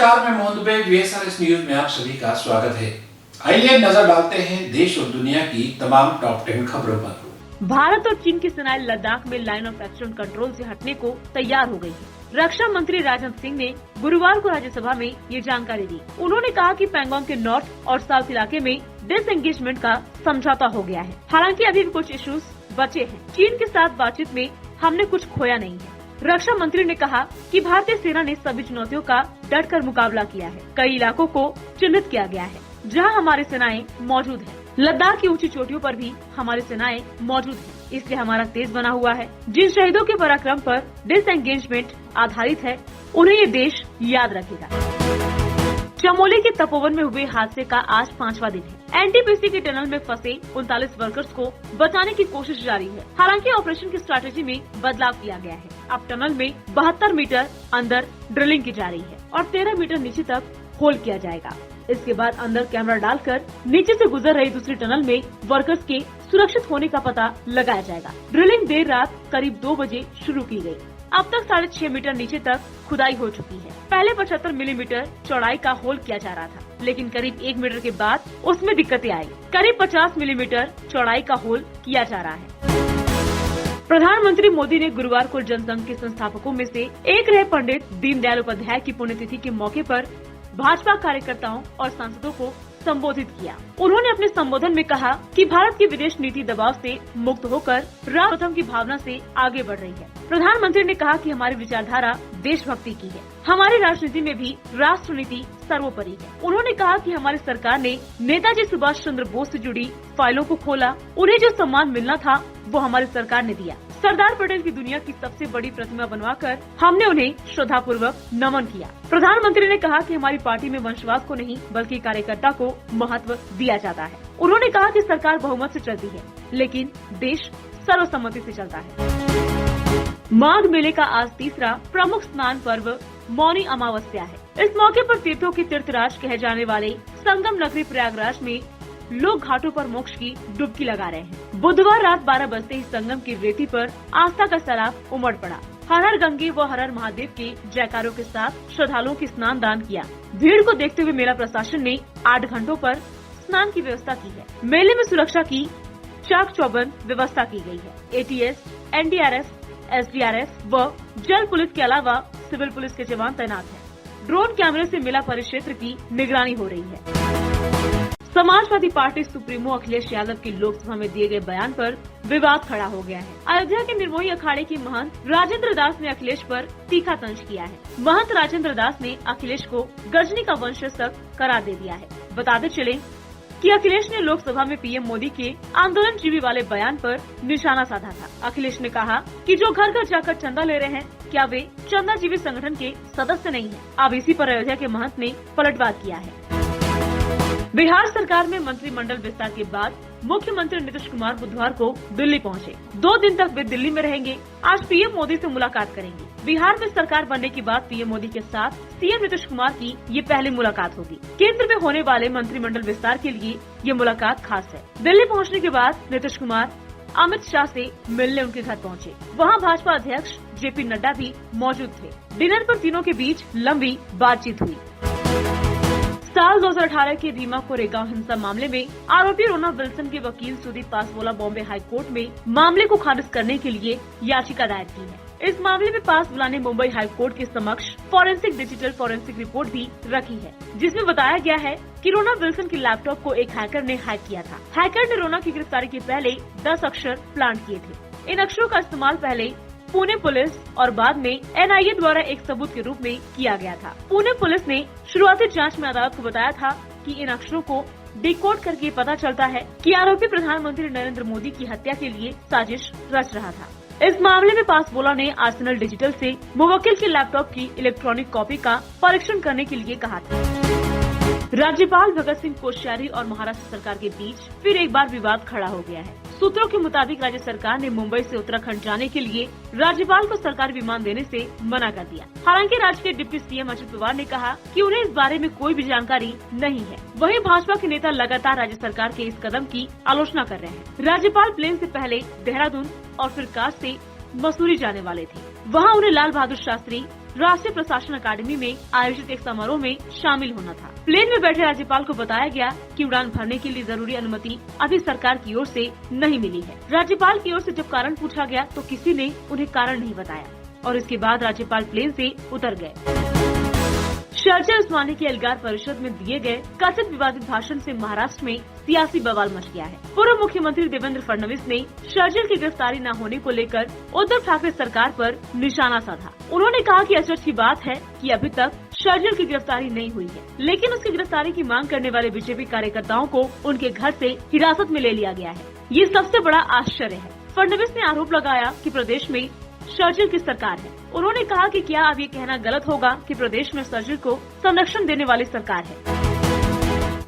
नमस्कार, मैं Mohan Dubey. VSRS news में आप सभी का स्वागत है। आइए नजर डालते हैं देश और दुनिया की तमाम टॉप 10 खबरों पर। भारत और चीन की सेनाएं लद्दाख में लाइन ऑफ एक्शन कंट्रोल से हटने को तैयार हो गई है। रक्षा मंत्री राजनाथ सिंह ने गुरुवार को राज्यसभा में ये जानकारी दी। उन्होंने कहा कि पैंगोंग के नॉर्थ और साउथ इलाके में डिसएंगेजमेंट का समझौता हो गया है। हालांकि अभी भी कुछ इश्यूज बचे हैं। चीन के साथ बातचीत में हमने कुछ खोया नहीं है। रक्षा मंत्री ने कहा कि भारतीय सेना ने सभी चुनौतियों का डटकर मुकाबला किया है। कई इलाकों को चिन्हित किया गया है जहां हमारी सेनाएं मौजूद हैं। लद्दाख की ऊंची चोटियों पर भी हमारी सेनाएं मौजूद हैं। इसलिए हमारा तेज बना हुआ है। जिन शहीदों के पराक्रम पर डिसएंगेजमेंट आधारित है, उन्हें ये देश याद रखेगा। चमोली के तपोवन में हुए हादसे का आज 5वां दिन है। NTPC के टनल में फंसे 39 वर्कर्स को बचाने की कोशिश जारी है। हालांकि ऑपरेशन की स्ट्रैटेजी में बदलाव किया गया है। अब टनल में 72 मीटर अंदर ड्रिलिंग की जा रही है और 13 मीटर नीचे तक होल किया जाएगा। इसके बाद अंदर कैमरा डालकर नीचे से गुजर रही दूसरी टनल में वर्कर्स के सुरक्षित होने का पता लगाया जाएगा। ड्रिलिंग देर रात करीब 2 बजे शुरू की गई। अब तक 6.5 मीटर नीचे तक खुदाई हो चुकी है। पहले 75 मिलीमीटर चौड़ाई का होल किया जा रहा था, लेकिन करीब 1 मीटर के बाद उसमें दिक्कतें आई। करीब 50 मिलीमीटर चौड़ाई का होल किया जा रहा है। प्रधानमंत्री मोदी ने गुरुवार को जनसंघ के संस्थापकों में से एक रहे पंडित दीनदयाल उपाध्याय की पुण्यतिथि के मौके पर भाजपा कार्यकर्ताओं और सांसदों को संबोधित किया। उन्होंने अपने संबोधन में कहा कि भारत की विदेश नीति दबाव से मुक्त होकर राम प्रथम की भावना से आगे बढ़ रही है। प्रधानमंत्री ने कहा कि हमारी विचारधारा देशभक्ति की है। हमारी राजनीति में भी राष्ट्र नीति सर्वोपरि है। उन्होंने कहा कि हमारी सरकार ने नेताजी सुभाष चंद्र बोस से जुड़ी फाइलों को खोला। उन्हें जो सम्मान मिलना था वो हमारी सरकार ने दिया। सरदार पटेल की दुनिया की सबसे बड़ी प्रतिमा बनवाकर हमने उन्हें श्रद्धापूर्वक नमन किया। प्रधानमंत्री ने कहा कि हमारी पार्टी में वंशवाद को नहीं बल्कि कार्यकर्ता को महत्व दिया जाता है। उन्होंने कहा कि सरकार बहुमत से चलती है, लेकिन देश सर्वसम्मति से चलता है। माघ मेले का आज तीसरा प्रमुख स्नान पर्व मौनी अमावस्या है। इस मौके पर तीर्थों की तीर्थराज कहे जाने वाले संगम नगरी प्रयागराज में लोग घाटों पर मोक्ष की डुबकी लगा रहे हैं। बुधवार रात 12 बजते ही संगम की रेती पर आस्था का सैलाब उमड़ पड़ा। हर हर गंगे व हर हर महादेव के जयकारों के साथ श्रद्धालुओं की स्नान दान किया। भीड़ को देखते हुए मेला प्रशासन ने 8 घंटों पर स्नान की व्यवस्था की है। मेले में सुरक्षा की चाक चौबंद व्यवस्था की गई है। ATS, NDRF, SDRF व जल पुलिस के अलावा सिविल पुलिस के जवान तैनात हैं। ड्रोन कैमरे से मेला परिक्षेत्र की निगरानी हो रही है। समाजवादी पार्टी सुप्रीमो अखिलेश यादव के लोकसभा में दिए गए बयान पर विवाद खड़ा हो गया है। अयोध्या के निर्मोही अखाड़े के महंत राजेंद्र दास ने अखिलेश पर तीखा तंज किया है। महंत राजेंद्र दास ने अखिलेश को गजनी का वंशज तक करार दे दिया है। बताते चले कि अखिलेश ने लोकसभा में PM मोदी के आंदोलन जीवी वाले बयान पर निशाना साधा था। अखिलेश ने कहा कि जो घर घर जाकर चंदा ले रहे हैं, क्या वे चंदा जीवी संगठन के सदस्य नहीं हैं? अब इसी पर अयोध्या के महंत ने पलटवार किया है। बिहार सरकार में मंत्रिमंडल विस्तार के बाद मुख्यमंत्री नीतीश कुमार बुधवार को दिल्ली पहुंचे। 2 दिन तक वे दिल्ली में रहेंगे। आज PM मोदी से मुलाकात करेंगे। बिहार में सरकार बनने के बाद PM मोदी के साथ CM नीतीश कुमार की ये पहली मुलाकात होगी। केंद्र में होने वाले मंत्रिमंडल विस्तार के लिए ये मुलाकात खास है। दिल्ली पहुँचने के बाद नीतीश कुमार अमित शाह से मिलने उनके घर पहुँचे। वहाँ भाजपा अध्यक्ष JP नड्डा भी मौजूद थे। डिनर पर तीनों के बीच लंबी बातचीत हुई। साल 2018 के भीमा कोरेगांव हिंसा मामले में आरोपी रोना विल्सन के वकील सुदीप पासवाला बॉम्बे हाई कोर्ट में मामले को खारिज करने के लिए याचिका दायर की है। इस मामले में पासवाला ने मुंबई हाई कोर्ट के समक्ष फॉरेंसिक डिजिटल फॉरेंसिक रिपोर्ट भी रखी है, जिसमें बताया गया है कि रोना विल्सन के लैपटॉप को एक हैकर ने हैक किया था। हैकर ने रोना की गिरफ्तारी के पहले 10 अक्षर प्लांट किए थे। इन अक्षरों का इस्तेमाल पहले पुणे पुलिस और बाद में NIA द्वारा एक सबूत के रूप में किया गया था। पुणे पुलिस ने शुरुआती जांच में अदालत को बताया था कि इन अक्षरों को डिकोड करके पता चलता है कि आरोपी प्रधानमंत्री नरेंद्र मोदी की हत्या के लिए साजिश रच रहा था। इस मामले में पासवाला ने आर्सेनल डिजिटल से मुवक्किल के लैपटॉप की इलेक्ट्रॉनिक कॉपी का परीक्षण करने के लिए कहा था। राज्यपाल भगत सिंह कोश्यारी और महाराष्ट्र सरकार के बीच फिर एक बार विवाद खड़ा हो गया है। सूत्रों के मुताबिक राज्य सरकार ने मुंबई से उत्तराखंड जाने के लिए राज्यपाल को सरकारी विमान देने से मना कर दिया। हालांकि राज्य के डिप्टी CM अजित पवार ने कहा कि उन्हें इस बारे में कोई भी जानकारी नहीं है। वहीं भाजपा के नेता लगातार राज्य सरकार के इस कदम की आलोचना कर रहे हैं। राज्यपाल प्लेन से पहले देहरादून और फिर कार से मसूरी जाने वाले थे। वहाँ उन्हें लाल बहादुर शास्त्री राष्ट्रीय प्रशासन अकादमी में आयोजित एक समारोह में शामिल होना था। प्लेन में बैठे राज्यपाल को बताया गया कि उड़ान भरने के लिए जरूरी अनुमति अभी सरकार की ओर से नहीं मिली है। राज्यपाल की ओर से जब कारण पूछा गया तो किसी ने उन्हें कारण नहीं बताया और इसके बाद राज्यपाल प्लेन से उतर गए। शर्जिल उस्मानी के एल्गार परिषद में दिए गए कथित विवादित भाषण से महाराष्ट्र में सियासी बवाल मच गया है। पूर्व मुख्यमंत्री देवेंद्र फडणवीस ने शर्जिल की गिरफ्तारी न होने को लेकर उद्धव ठाकरे सरकार पर निशाना साधा। उन्होंने कहा कि अचरज की बात है कि अभी तक शर्जिल की गिरफ्तारी नहीं हुई है, लेकिन उसकी गिरफ्तारी की मांग करने वाले बीजेपी कार्यकर्ताओं को उनके घर से हिरासत में ले लिया गया है। ये सबसे बड़ा आश्चर्य है। फडणवीस ने आरोप लगाया कि प्रदेश में शर्जिल की सरकार है। उन्होंने कहा कि क्या अब ये कहना गलत होगा कि प्रदेश में शर्जिल को संरक्षण देने वाली सरकार है।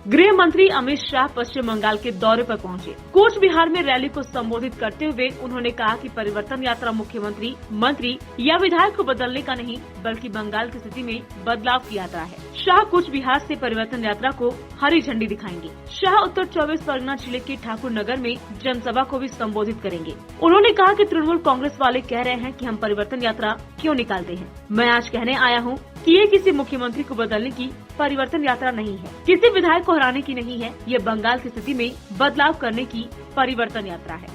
गृह मंत्री अमित शाह पश्चिम बंगाल के दौरे पर पहुंचे। कूच बिहार में रैली को संबोधित करते हुए उन्होंने कहा कि परिवर्तन यात्रा मुख्यमंत्री, मंत्री या विधायक को बदलने का नहीं बल्कि बंगाल की स्थिति में बदलाव की यात्रा है। शाह कूच बिहार से परिवर्तन यात्रा को हरी झंडी दिखाएंगे। शाह उत्तर 24 परगना जिले के ठाकुर नगर में जनसभा को भी संबोधित करेंगे। उन्होंने कहा कि तृणमूल कांग्रेस वाले कह रहे हैं कि हम परिवर्तन यात्रा क्यों निकालते हैं। मैं आज कहने आया हूँ कि ये किसी मुख्यमंत्री को बदलने की परिवर्तन यात्रा नहीं है, किसी विधायक को हराने की नहीं है, ये बंगाल की स्थिति में बदलाव करने की परिवर्तन यात्रा है।